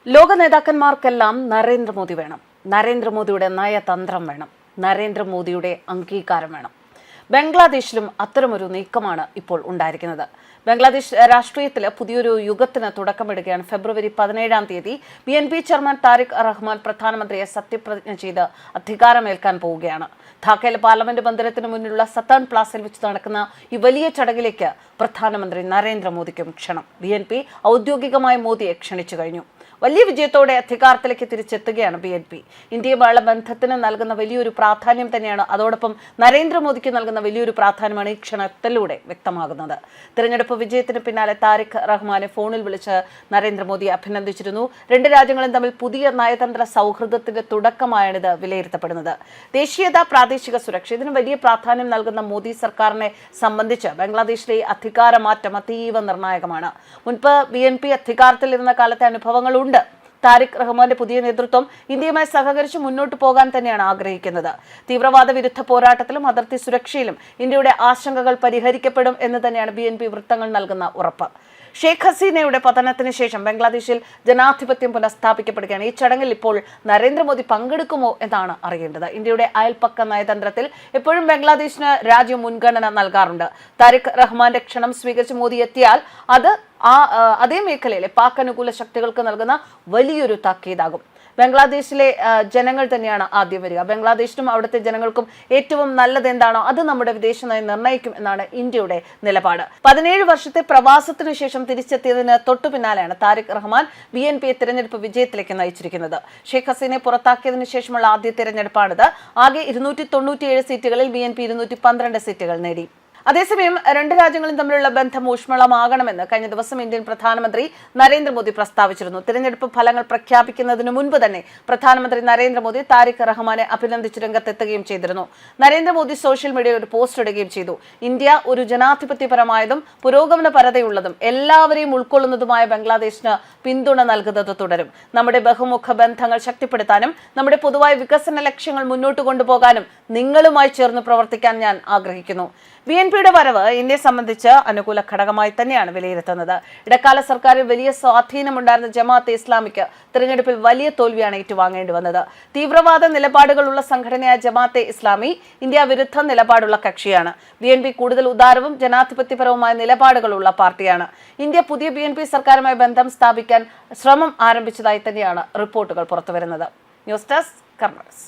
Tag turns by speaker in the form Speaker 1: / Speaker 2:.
Speaker 1: ലോക നേതാക്കന്മാർക്കെല്ലാം നരേന്ദ്രമോദി വേണം. നരേന്ദ്രമോദിയുടെ നയതന്ത്രം വേണം. നരേന്ദ്രമോദിയുടെ അംഗീകാരം വേണം. ബംഗ്ലാദേശിലും അത്തരമൊരു നീക്കമാണ് ഇപ്പോൾ ഉണ്ടായിരിക്കുന്നത്. ബംഗ്ലാദേശ് രാഷ്ട്രീയത്തിൽ പുതിയൊരു യുഗത്തിന് തുടക്കമിടുകയാണ്. ഫെബ്രുവരി 17-ാം തീയതി BNP ചെയർമാൻ താരിഖ് റഹ്മാൻ പ്രധാനമന്ത്രിയെ സത്യപ്രതിജ്ഞ ചെയ്ത് അധികാരമേൽക്കാൻ പോവുകയാണ്. ധാക്കയിലെ പാർലമെന്റ് മന്ദിരത്തിന് മുന്നിലുള്ള സത്തേൺ പ്ലാസയിൽ വെച്ച് നടക്കുന്ന ഈ വലിയ ചടങ്ങിലേക്ക് പ്രധാനമന്ത്രി നരേന്ദ്രമോദിക്കും ക്ഷണം. BNP ഔദ്യോഗികമായി മോദിയെ ക്ഷണിച്ചു കഴിഞ്ഞു. വലിയ വിജയത്തോടെ അധികാരത്തിലേക്ക് തിരിച്ചെത്തുകയാണ് BNP. ഇന്ത്യയുമായുള്ള ബന്ധത്തിന് നൽകുന്ന വലിയൊരു പ്രാധാന്യം തന്നെയാണ്, അതോടൊപ്പം നരേന്ദ്രമോദിക്ക് നൽകുന്ന വലിയൊരു പ്രാധാന്യമാണ് ഈ ക്ഷണത്തിലൂടെ വ്യക്തമാകുന്നത്. തിരഞ്ഞെടുപ്പ് വിജയത്തിന് പിന്നാലെ താരിഖ് റഹ്മാനെ ഫോണിൽ വിളിച്ച് നരേന്ദ്രമോദി അഭിനന്ദിച്ചിരുന്നു. രണ്ട് രാജ്യങ്ങളും തമ്മിൽ പുതിയ നയതന്ത്ര സൗഹൃദത്തിന്റെ തുടക്കമായാണിത് വിലയിരുത്തപ്പെടുന്നത്. ദേശീയത, പ്രാദേശിക സുരക്ഷ ഇതിന് വലിയ പ്രാധാന്യം നൽകുന്ന മോദി സർക്കാരിനെ സംബന്ധിച്ച് ബംഗ്ലാദേശിലെ അധികാരമാറ്റം അതീവ നിർണായകമാണ്. മുൻപ് BNP അധികാരത്തിലിരുന്ന കാലത്തെ അനുഭവങ്ങളുണ്ട്. താരിഖ് റഹ്മാന്റെ പുതിയ നേതൃത്വം ഇന്ത്യയുമായി സഹകരിച്ച് മുന്നോട്ട് പോകാൻ തന്നെയാണ് ആഗ്രഹിക്കുന്നത്. തീവ്രവാദ വിരുദ്ധ പോരാട്ടത്തിലും അതിർത്തി സുരക്ഷയിലും ഇന്ത്യയുടെ ആശങ്കകൾ പരിഹരിക്കപ്പെടും എന്ന് തന്നെയാണ് BNP വൃത്തങ്ങൾ നൽകുന്ന ഉറപ്പ്. ഷെയ്ഖ് ഹസീനയുടെ പതനത്തിന് ശേഷം ബംഗ്ലാദേശിൽ ജനാധിപത്യം പുനഃസ്ഥാപിക്കപ്പെടുകയാണ്. ഈ ചടങ്ങിൽ ഇപ്പോൾ നരേന്ദ്രമോദി പങ്കെടുക്കുമോ എന്നാണ് അറിയേണ്ടത്. ഇന്ത്യയുടെ അയൽപ്പക്ക നയതന്ത്രത്തിൽ എപ്പോഴും ബംഗ്ലാദേശിന് രാജ്യം മുൻഗണന നൽകാറുണ്ട്. താരിഖ് റഹ്മാന്റെ ക്ഷണം സ്വീകരിച്ച് മോദി എത്തിയാൽ അത് അതേ മേഖലയിലെ പാക് അനുകൂല ശക്തികൾക്ക് നൽകുന്ന വലിയൊരു താക്കീതാകും. ബംഗ്ലാദേശിലെ ജനങ്ങൾ തന്നെയാണ് ആദ്യം വരിക. ബംഗ്ലാദേശിനും അവിടുത്തെ ജനങ്ങൾക്കും ഏറ്റവും നല്ലത് എന്താണോ അത് നമ്മുടെ വിദേശ നയം നിർണ്ണയിക്കും എന്നാണ് ഇന്ത്യയുടെ നിലപാട്. 17 വർഷത്തെ പ്രവാസത്തിനു ശേഷം തിരിച്ചെത്തിയതിന് തൊട്ടു പിന്നാലെയാണ് താരിഖ് റഹ്മാൻ BNP തിരഞ്ഞെടുപ്പ് വിജയത്തിലേക്ക് നയിച്ചിരിക്കുന്നത്. ഷെയ്ഖ് ഹസീനെ പുറത്താക്കിയതിനു ശേഷമുള്ള ആദ്യ തിരഞ്ഞെടുപ്പാണിത്. ആകെ 297 സീറ്റുകളിൽ BNP 212 സീറ്റുകൾ നേടി. അതേസമയം രണ്ട് രാജ്യങ്ങളും തമ്മിലുള്ള ബന്ധം ഊഷ്മളമാകണമെന്ന് കഴിഞ്ഞ ദിവസം ഇന്ത്യൻ പ്രധാനമന്ത്രി നരേന്ദ്രമോദി പ്രസ്താവിച്ചിരുന്നു. തിരഞ്ഞെടുപ്പ് ഫലങ്ങൾ പ്രഖ്യാപിക്കുന്നതിന് മുൻപ് തന്നെ പ്രധാനമന്ത്രി നരേന്ദ്രമോദി താരിഖ് റഹ്മാനെ അഭിനന്ദിച്ച് രംഗത്തെത്തുകയും ചെയ്തിരുന്നു. നരേന്ദ്രമോദി സോഷ്യൽ മീഡിയയിൽ ഒരു പോസ്റ്റ് ഇടുകയും ചെയ്തു. ഇന്ത്യ ഒരു ജനാധിപത്യപരമായതും പുരോഗമനപരതയുള്ളതും എല്ലാവരെയും ഉൾക്കൊള്ളുന്നതുമായ ബംഗ്ലാദേശിന് പിന്തുണ നൽകുന്നത് തുടരും. നമ്മുടെ ബഹുമുഖ ബന്ധങ്ങൾ ശക്തിപ്പെടുത്താനും നമ്മുടെ പൊതുവായ വികസന ലക്ഷ്യങ്ങൾ മുന്നോട്ട് കൊണ്ടുപോകാനും നിങ്ങളുമായി ചേർന്ന് പ്രവർത്തിക്കാൻ ഞാൻ ആഗ്രഹിക്കുന്നു. BNPയുടെ വരവ് ഇന്ത്യയെ സംബന്ധിച്ച് അനുകൂല ഘടകമായി തന്നെയാണ് വിലയിരുത്തുന്നത്. ഇടക്കാല സർക്കാരിൽ വലിയ സ്വാധീനമുണ്ടായിരുന്ന ജമാഅത്തെ ഇസ്ലാമിക്ക് തിരഞ്ഞെടുപ്പിൽ വലിയ തോൽവിയാണ് ഏറ്റുവാങ്ങേണ്ടി വന്നത്. തീവ്രവാദ നിലപാടുകളുള്ള സംഘടനയായ ജമാഅത്തെ ഇസ്ലാമി ഇന്ത്യ വിരുദ്ധ നിലപാടുള്ള കക്ഷിയാണ്. BNP കൂടുതൽ ഉദാരവും ജനാധിപത്യപരവുമായ നിലപാടുകളുള്ള പാർട്ടിയാണ്. ഇന്ത്യ പുതിയ BNP സർക്കാരുമായി ബന്ധം സ്ഥാപിക്കാൻ ശ്രമം ആരംഭിച്ചതായി തന്നെയാണ് റിപ്പോർട്ടുകൾ പുറത്തുവരുന്നത്. News desk കർമ്മസ്.